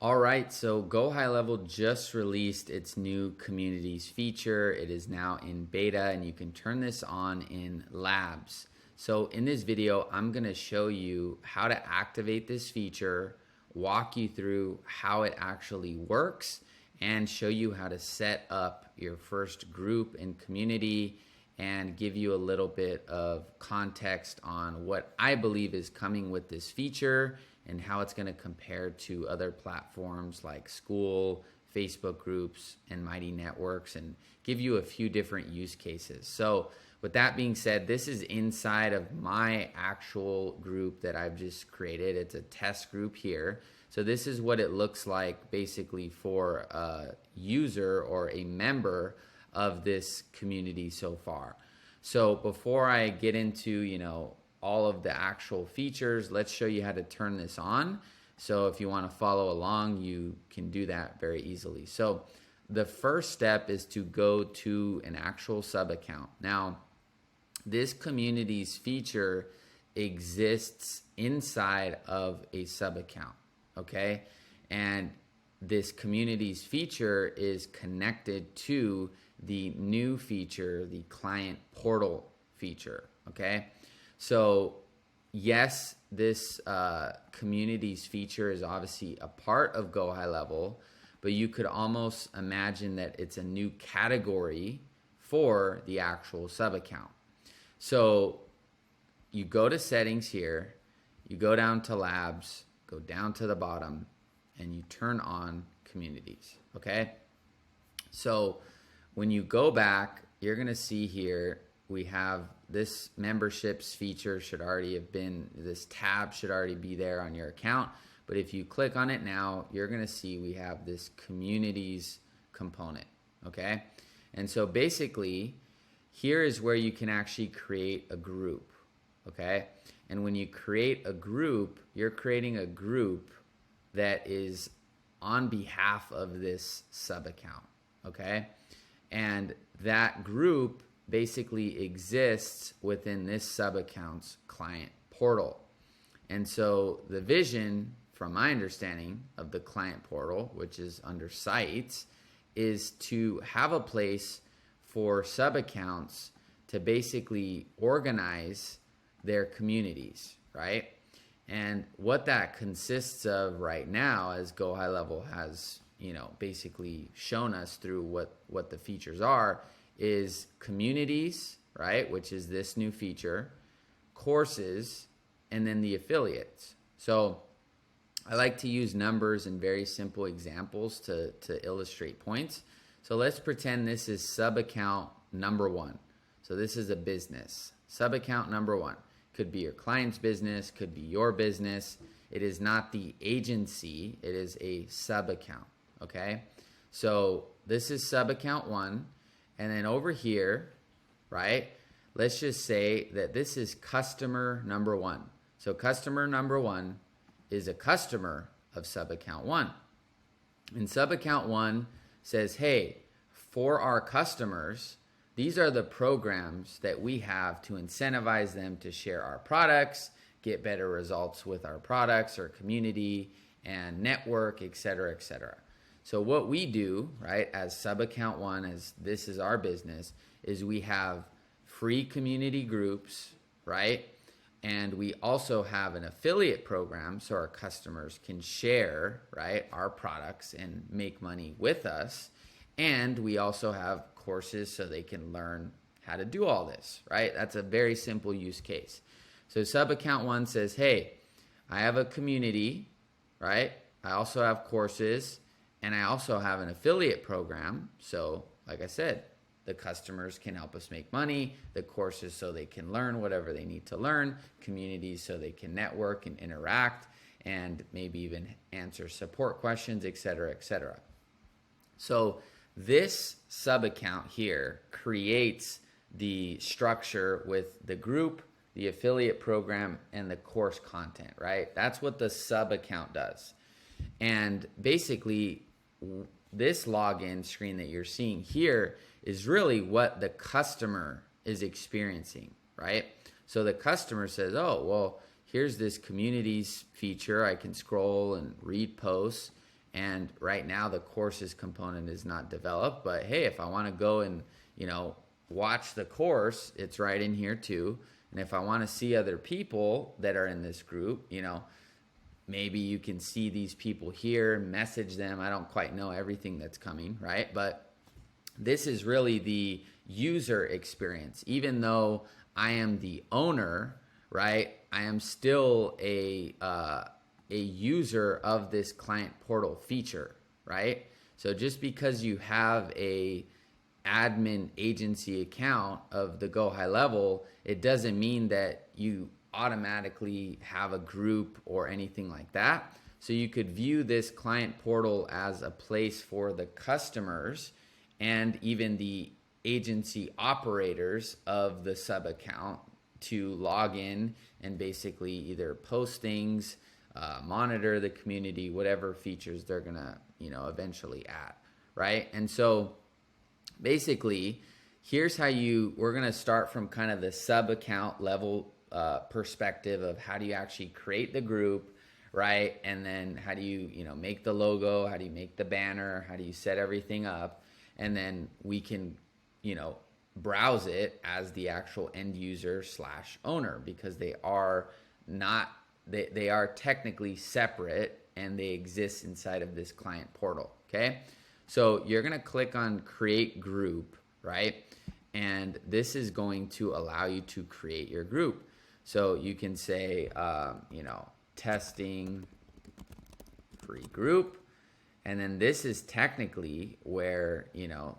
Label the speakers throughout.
Speaker 1: All right, so GoHighLevel just released its new communities feature. It is now in beta and you can turn this on in labs. So in this video, I'm gonna show you how to activate this feature, walk you through how it actually works, and show you how to set up your first group and community and give you a little bit of context on what I believe is coming with this feature and how it's going to compare to other platforms like School, Facebook groups, and Mighty Networks, and give you a few different use cases. So with that being said, this is inside of my actual group that I've just created. It's a test group here. So this is what it looks like basically for a user or a member of this community so far. So before I get into, all of the actual features, let's show you how to turn this on. So if you want to follow along, you can do that very easily. So the first step is to go to an actual sub account. Now, this communities feature exists inside of a sub account, okay? And this communities feature is connected to the new feature, the client portal feature, okay? So yes, this communities feature is obviously a part of GoHighLevel, but you could almost imagine that it's a new category for the actual sub account. So you go to settings here, you go down to labs, go down to the bottom, and you turn on communities, okay? So when you go back, you're gonna see here, we have this memberships feature should already have been, this tab should already be there on your account. But if you click on it now, you're gonna see we have this communities component, okay? And so basically, here is where you can actually create a group, okay? And when you create a group, you're creating a group that is on behalf of this sub account, okay? And that group basically exists within this sub account's client portal. And so the vision, from my understanding of the client portal, which is under sites, is to have a place for sub accounts to basically organize their communities, right? And what that consists of right now, as GoHighLevel has basically shown us through what the features are, is communities, right, which is this new feature, courses, and then the affiliates. So I like to use numbers and very simple examples to illustrate points. So let's pretend this is sub account number 1. So this is a business. Sub account number 1. Could be your client's business, could be your business. It is not the agency, it is a sub account, okay? So this is sub account 1. And then over here, right, let's just say that this is customer number 1. So customer number 1 is a customer of sub account 1. And sub account 1 says, hey, for our customers, these are the programs that we have to incentivize them to share our products, get better results with our products or community and network, et cetera, et cetera. So what we do, right, as sub account 1, as this is our business, is we have free community groups, right? And we also have an affiliate program so our customers can share, right, our products and make money with us. And we also have courses so they can learn how to do all this, right? That's a very simple use case. So sub account 1 says, hey, I have a community, right? I also have courses. And I also have an affiliate program. So like I said, the customers can help us make money, the courses so they can learn whatever they need to learn, communities so they can network and interact, and maybe even answer support questions, et cetera, et cetera. So this sub account here creates the structure with the group, the affiliate program, and the course content, right? That's what the sub account does. And basically, this login screen that you're seeing here is really what the customer is experiencing, right? So the customer says, oh, well, here's this communities feature. I can scroll and read posts. And right now the courses component is not developed, but hey, if I want to go and, watch the course, it's right in here too. And if I want to see other people that are in this group, maybe you can see these people here, message them. I don't quite know everything that's coming, right? But this is really the user experience. Even though I am the owner, right, I am still a user of this client portal feature, right? So just because you have a admin agency account of the GoHighLevel, it doesn't mean that you automatically have a group or anything like that. So you could view this client portal as a place for the customers and even the agency operators of the sub account to log in and basically either post things, monitor the community, whatever features they're gonna eventually add, right? And so basically, here's how we're gonna start from kind of the sub account level perspective of how do you actually create the group, right? And then how do you make the logo, how do you make the banner, how do you set everything up, and then we can browse it as the actual end user / owner, because they are not they are technically separate and they exist inside of this client portal. Okay, so you're gonna click on create group, right? And this is going to allow you to create your group. So you can say testing free group, and then this is technically where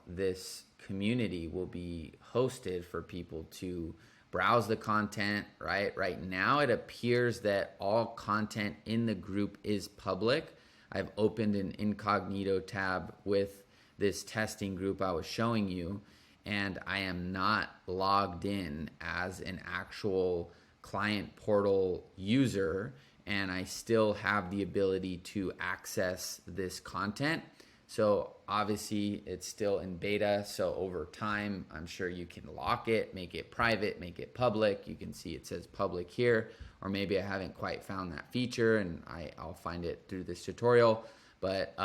Speaker 1: this community will be hosted for people to browse the content, right? Right now it appears that all content in the group is public. I've opened an incognito tab with this testing group I was showing you, and I am not logged in as an actual client portal user, and I still have the ability to access this content. So obviously it's still in beta, so over time I'm sure you can lock it, make it private, make it public. You can see it says public here, or maybe I haven't quite found that feature and I'll find it through this tutorial. But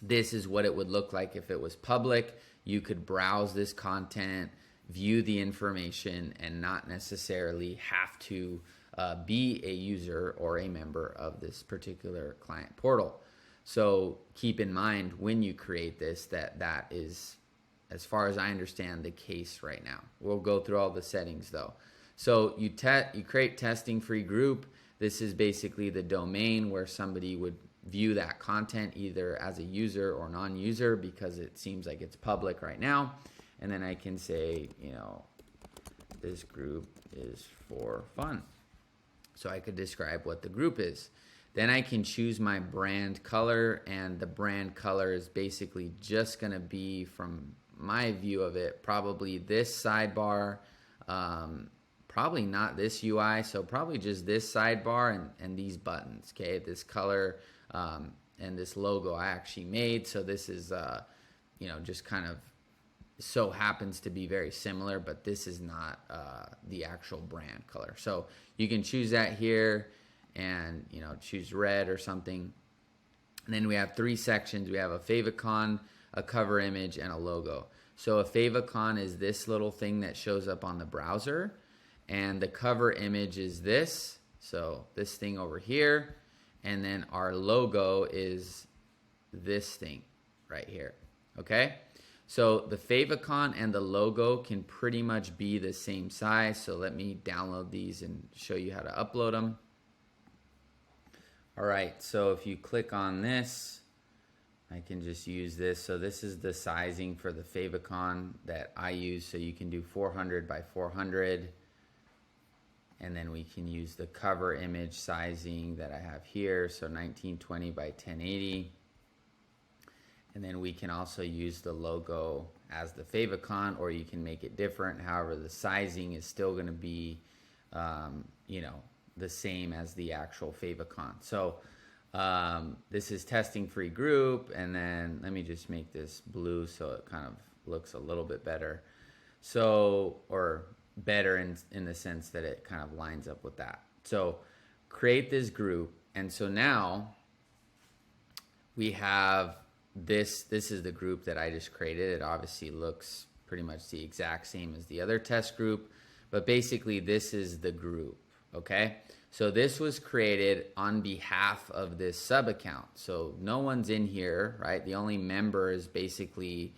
Speaker 1: this is what it would look like if it was public. You could browse this content, view the information, and not necessarily have to be a user or a member of this particular client portal. So keep in mind when you create this that is, as far as I understand, the case right now. We'll go through all the settings though. So you create testing free group. This is basically the domain where somebody would view that content either as a user or non-user, because it seems like it's public right now. And then I can say, this group is for fun. So I could describe what the group is. Then I can choose my brand color, and the brand color is basically just gonna be, from my view of it, probably this sidebar, probably not this UI, so probably just this sidebar and these buttons, okay? This color and this logo I actually made, so this is, just kind of so happens to be very similar, but this is not the actual brand color. So you can choose that here and choose red or something. And then we have 3 sections. We have a favicon, a cover image, and a logo. So a favicon is this little thing that shows up on the browser, and the cover image is this, so this thing over here, and then our logo is this thing right here. Okay, so the favicon and the logo can pretty much be the same size. So let me download these and show you how to upload them. All right, so if you click on this, I can just use this. So this is the sizing for the favicon that I use. So you can do 400 by 400. And then we can use the cover image sizing that I have here. So 1920 by 1080. And then we can also use the logo as the favicon, or you can make it different. However, the sizing is still gonna be, the same as the actual favicon. So this is testing free group, and then let me just make this blue so it kind of looks a little bit better. So, or better in the sense that it kind of lines up with that. So create this group, and so now we have this is the group that I just created. It obviously looks pretty much the exact same as the other test group, but basically this is the group, okay? So this was created on behalf of this sub account. So no one's in here, right? The only member is basically,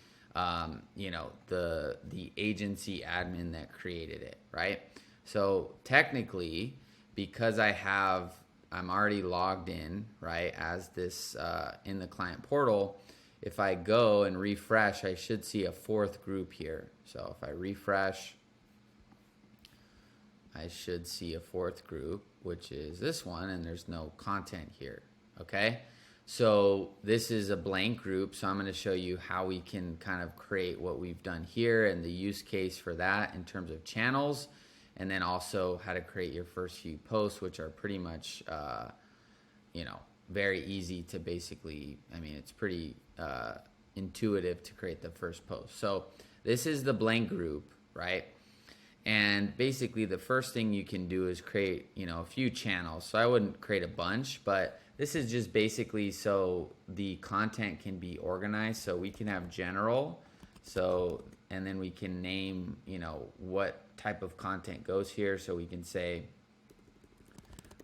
Speaker 1: you know, the agency admin that created it, right? So technically, because I'm already logged in, right, as this in the client portal, if I go and refresh, I should see a fourth group here. So if I refresh, I should see a fourth group, which is this one, and there's no content here, okay? So this is a blank group, so I'm going to show you how we can kind of create what we've done here and the use case for that in terms of channels, and then also how to create your first few posts, which are pretty much, you know, very easy to basically, I mean, it's pretty intuitive to create the first post. So this is the blank group, right? And basically the first thing you can do is create, you know, a few channels. So I wouldn't create a bunch, but this is just basically so the content can be organized. So we can have general, so, and then we can name, you know, what type of content goes here. So we can say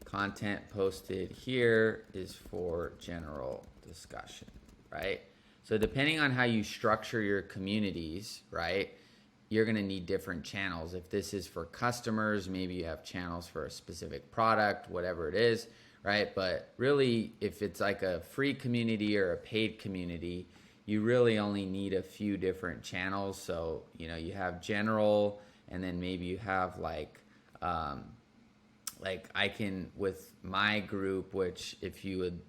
Speaker 1: content posted here is for general discussion, right? So depending on how you structure your communities, right, you're going to need different channels. If this is for customers, maybe you have channels for a specific product, whatever it is, right? But really, if it's like a free community or a paid community, you really only need a few different channels. So, you know, you have general, and then maybe you have like I can, with my group, which if you would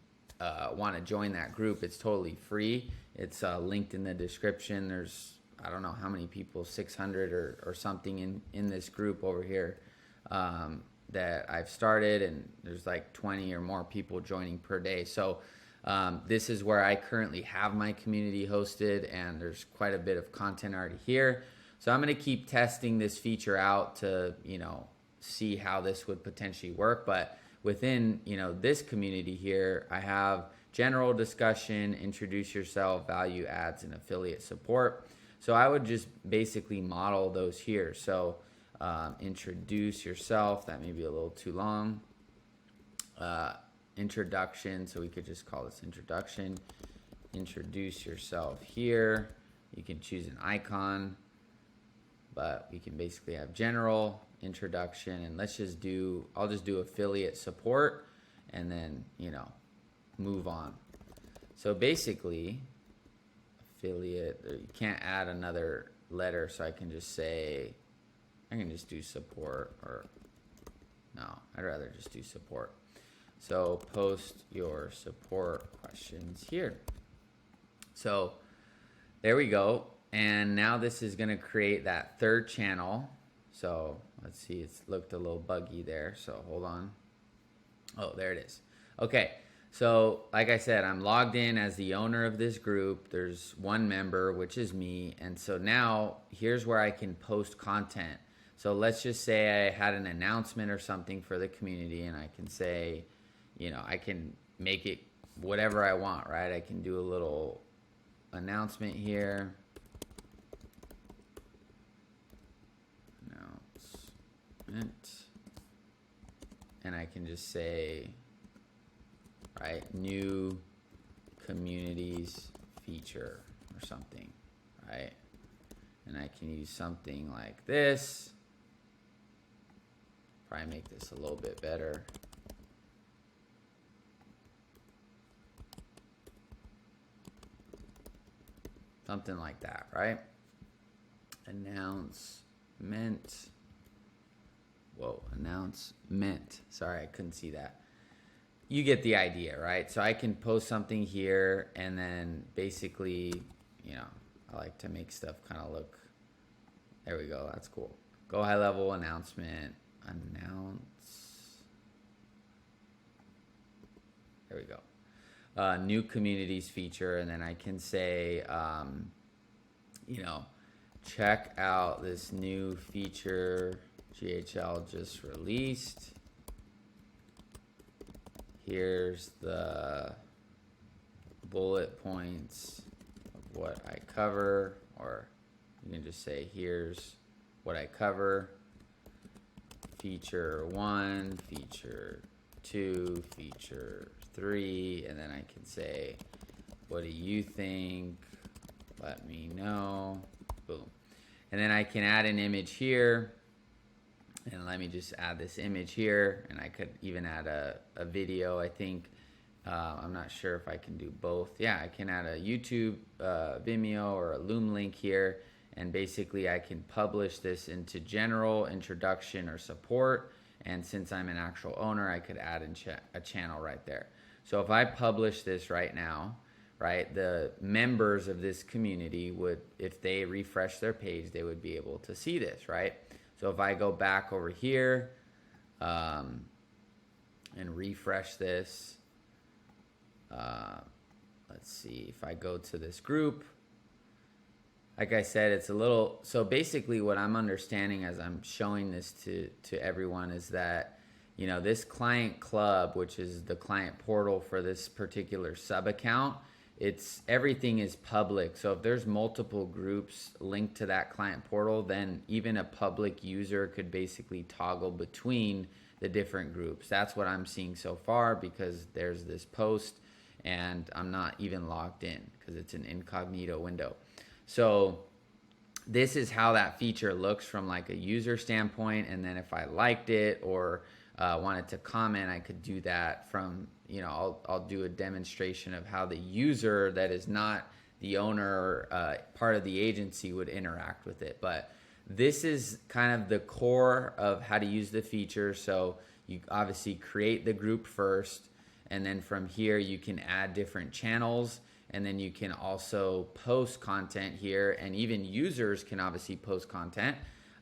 Speaker 1: want to join that group, it's totally free. It's linked in the description. There's, I don't know how many people, 600 or something in this group over here that I've started, and there's like 20 or more people joining per day. So this is where I currently have my community hosted, and there's quite a bit of content already here. So I'm going to keep testing this feature out to, you know, see how this would potentially work. But within, you know, this community here, I have general discussion, introduce yourself, value adds, and affiliate support. So I would just basically model those here. So introduce yourself, that may be a little too long. Introduction, so we could just call this introduction. Introduce yourself here. You can choose an icon, but we can basically have general, introduction, and let's just do, I'll just do affiliate support, and then, you know, move on. So basically, affiliate, you can't add another letter, so I can just say, I can just do support, or no, I'd rather just do support. So post your support questions here. So there we go. And now this is going to create that third channel. So let's see, it's looked a little buggy there. So hold on. Oh, there it is. Okay. So like I said, I'm logged in as the owner of this group. There's one member, which is me. And so now here's where I can post content. So let's just say I had an announcement or something for the community, and I can say, you know, I can make it whatever I want, right? I can do a little announcement here. Announcement. And I can just say, right, new communities feature or something, right? And I can use something like this. Probably make this a little bit better. Something like that, right? Announcement. Whoa, announcement. Sorry, I couldn't see that. You get the idea, right? So I can post something here, and then basically, you know, I like to make stuff kind of look, there we go, that's cool. Go high level announcement, there we go. New communities feature, and then I can say, you know, check out this new feature GHL just released. Here's the bullet points of what I cover, or you can just say here's what I cover. Feature 1, feature 2, feature 3, and then I can say, what do you think? Let me know. Boom. And then I can add an image here, and let me just add this image here, and I could even add a video, I think. I'm not sure if I can do both. Yeah, I can add a YouTube, Vimeo, or a Loom link here, and basically I can publish this into general, introduction, or support, and since I'm an actual owner, I could add a channel right there. So if I publish this right now, right, the members of this community would, if they refresh their page, they would be able to see this, right? So if I go back over here and refresh this, let's see, if I go to this group, like I said, it's a little, so basically what I'm understanding as I'm showing this to everyone is that, you know, this client club, which is the client portal for this particular sub account, everything is public. So if there's multiple groups linked to that client portal, then even a public user could basically toggle between the different groups. That's what I'm seeing so far, because there's this post and I'm not even logged in because it's an incognito window. So this is how that feature looks from like a user standpoint. And then if I liked it or wanted to comment, I could do that from, you know, I'll do a demonstration of how the user that is not the owner or part of the agency would interact with it. But this is kind of the core of how to use the feature. So you obviously create the group first, and then from here you can add different channels, and then you can also post content here, and even users can obviously post content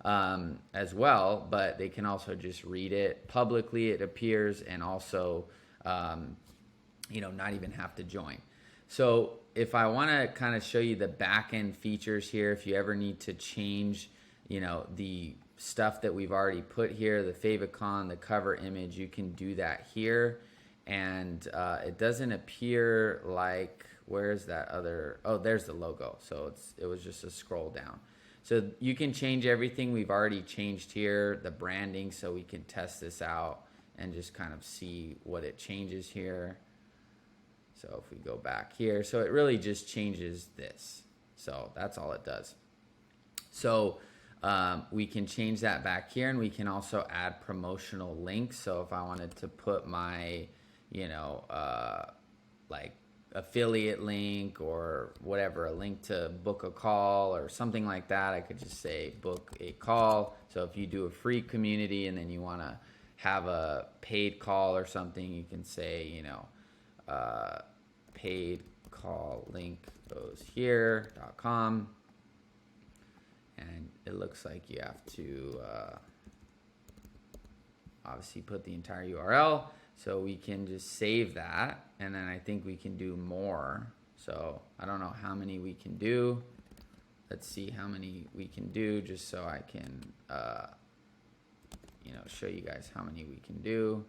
Speaker 1: as well, but they can also just read it publicly, it appears, and also you know, not even have to join. So if I want to kind of show you the back end features here, if you ever need to change, you know, the stuff that we've already put here, the favicon, the cover image, you can do that here. And it doesn't appear like, where's that other, oh, there's the logo. So it was just a scroll down. So you can change everything we've already changed here, the branding, so we can test this out and just kind of see what it changes here. So if we go back here, so it really just changes this. So that's all it does. So we can change that back here, and we can also add promotional links. So if I wanted to put my, you know, like affiliate link or whatever, a link to book a call or something like that, I could just say book a call. So if you do a free community and then you want to have a paid call or something, you can say, you know, paid call link goes here.com, and it looks like you have to obviously put the entire URL. So we can just save that, and then I think we can do more. So I don't know how many we can do. Let's see how many we can do, just so I can you know, show you guys how many we can do.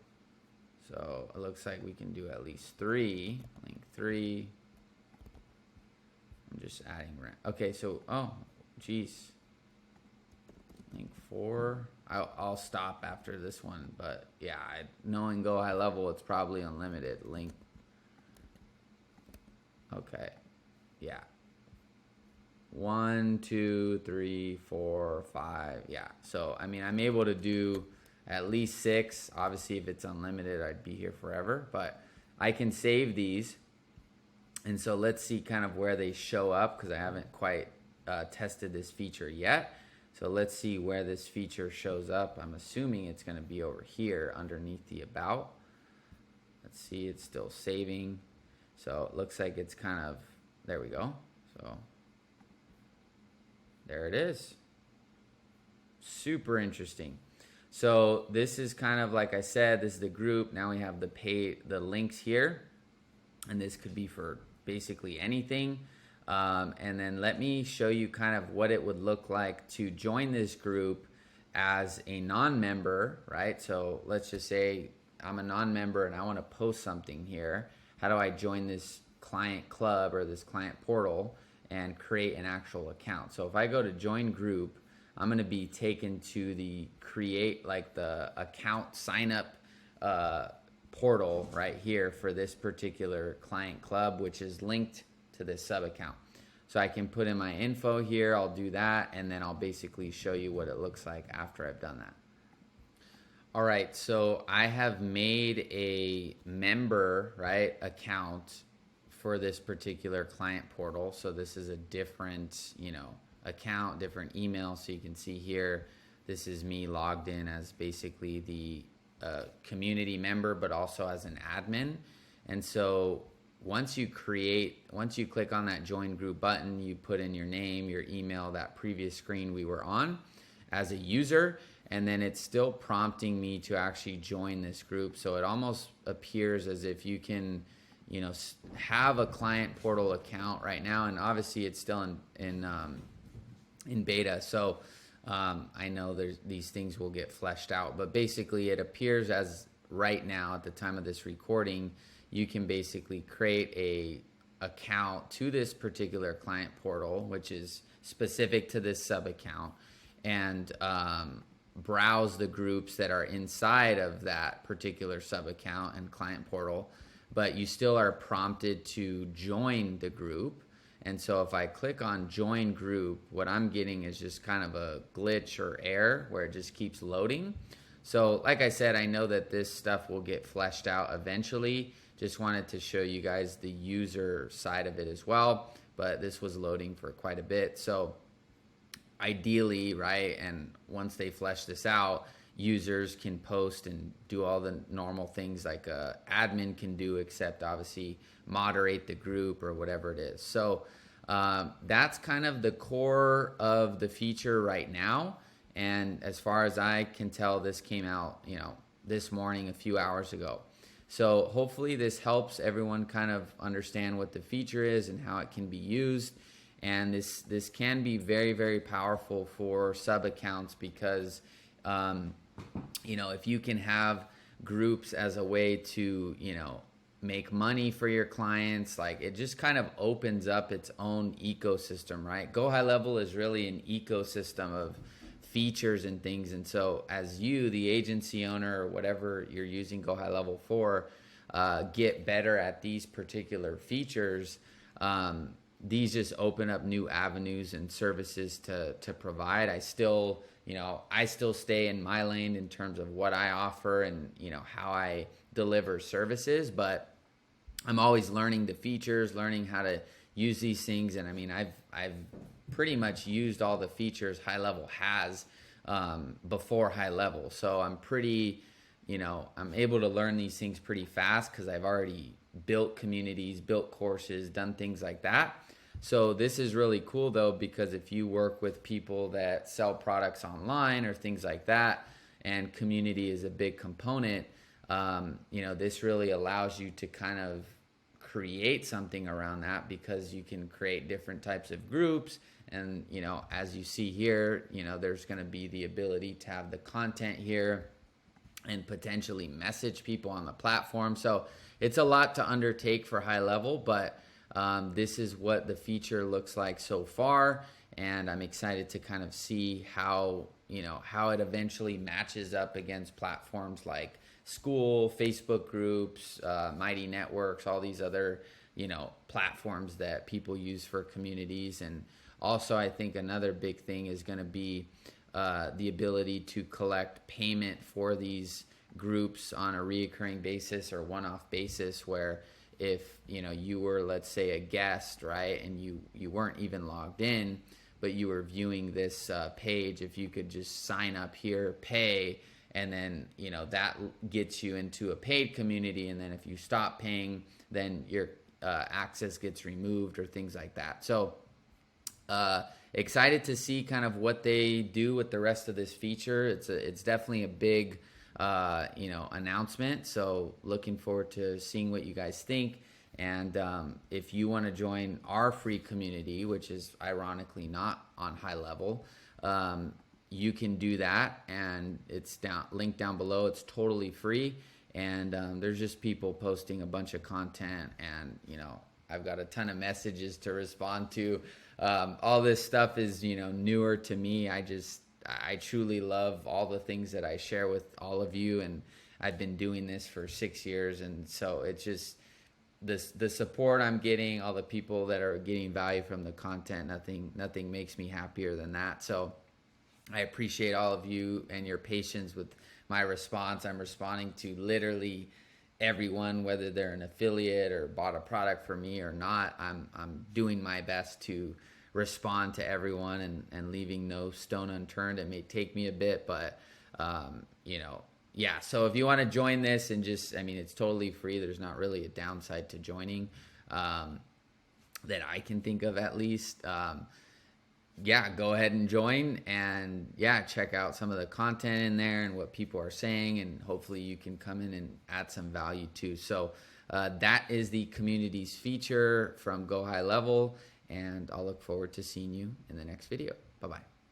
Speaker 1: So it looks like we can do at least 3. Link 3. I'm just adding. Okay, so oh, geez. Link 4. I'll stop after this one, but yeah, knowing GoHighLevel, it's probably unlimited. Link. Okay, yeah. 1, 2, 3, 4, 5. Yeah. So I mean, I'm able to do at least 6. Obviously, if it's unlimited, I'd be here forever. But I can save these, and so let's see kind of where they show up, because I haven't quite tested this feature yet. So let's see where this feature shows up. I'm assuming it's going to be over here underneath the about. Let's see, it's still saving. So it looks like it's kind of, there we go. So there it is. Super interesting. So this is kind of, like I said, this is the group. Now we have the links here, and this could be for basically anything. And then let me show you kind of what it would look like to join this group as a non-member, right? So let's just say I'm a non-member and I want to post something here. How do I join this client club or this client portal and create an actual account. So if I go to join group, I'm going to be taken to the create, like the account sign up portal right here for this particular client club, which is linked to this sub account. So I can put in my info here, I'll do that, and then I'll basically show you what it looks like after I've done that. All right, so I have made a member, right, account for this particular client portal. So this is a different, account, different email. So you can see here, this is me logged in as basically the community member, but also as an admin. And so once you click on that join group button, you put in your name, your email, that previous screen we were on as a user, and then it's still prompting me to actually join this group. So it almost appears as if you can, have a client portal account right now, and obviously it's still in beta. So I know these things will get fleshed out, but basically it appears as right now at the time of this recording, you can basically create a account to this particular client portal, which is specific to this sub account, and browse the groups that are inside of that particular sub account and client portal, but you still are prompted to join the group. And so if I click on join group, what I'm getting is just kind of a glitch or error where it just keeps loading. So like I said, I know that this stuff will get fleshed out eventually. Just wanted to show you guys the user side of it as well, but this was loading for quite a bit. So ideally, right, and once they flesh this out, users can post and do all the normal things like a admin can do, except obviously moderate the group or whatever it is. So that's kind of the core of the feature right now. And as far as I can tell, this came out, this morning, a few hours ago. So hopefully this helps everyone kind of understand what the feature is and how it can be used. And this can be very, very powerful for sub accounts because, if you can have groups as a way to, make money for your clients, like it just kind of opens up its own ecosystem, right? GoHighLevel is really an ecosystem of features and things. And so as you, the agency owner or whatever you're using GoHighLevel for, get better at these particular features, these just open up new avenues and services to provide. I still stay in my lane in terms of what I offer and, how I deliver services, but I'm always learning the features, learning how to use these things. And I mean, I've pretty much used all the features GoHighLevel has before GoHighLevel. So I'm pretty, I'm able to learn these things pretty fast because I've already built communities, built courses, done things like that. So this is really cool though, because if you work with people that sell products online or things like that, and community is a big component, this really allows you to kind of create something around that, because you can create different types of groups. And, as you see here, there's going to be the ability to have the content here and potentially message people on the platform. So it's a lot to undertake for GoHighLevel, but this is what the feature looks like so far. And I'm excited to kind of see how it eventually matches up against platforms like School, Facebook groups, Mighty Networks, all these other, platforms that people use for communities. And also, I think another big thing is going to be the ability to collect payment for these groups on a reoccurring basis or one-off basis, where if, you were, let's say, a guest, right, and you weren't even logged in, but you were viewing this page, if you could just sign up here, pay, and then, that gets you into a paid community. And then if you stop paying, then your access gets removed or things like that. So excited to see kind of what they do with the rest of this feature. It's definitely a big, announcement. So looking forward to seeing what you guys think. And if you want to join our free community, which is ironically not on GoHighLevel, you can do that, and it's linked down below. It's totally free, and there's just people posting a bunch of content and I've got a ton of messages to respond to. All this stuff is, newer to me. I truly love all the things that I share with all of you, and I've been doing this for 6 years, and so it's just the support I'm getting, all the people that are getting value from the content. Nothing makes me happier than that. So I appreciate all of you and your patience with my response. I'm responding to literally everyone, whether they're an affiliate or bought a product for me or not. I'm doing my best to respond to everyone and leaving no stone unturned. It may take me a bit, but yeah. So if you want to join this and it's totally free. There's not really a downside to joining that I can think of, at least. Yeah, go ahead and join, and check out some of the content in there and what people are saying, and hopefully you can come in and add some value too. So that is the communities feature from GoHighLevel, and I'll look forward to seeing you in the next video. Bye-bye.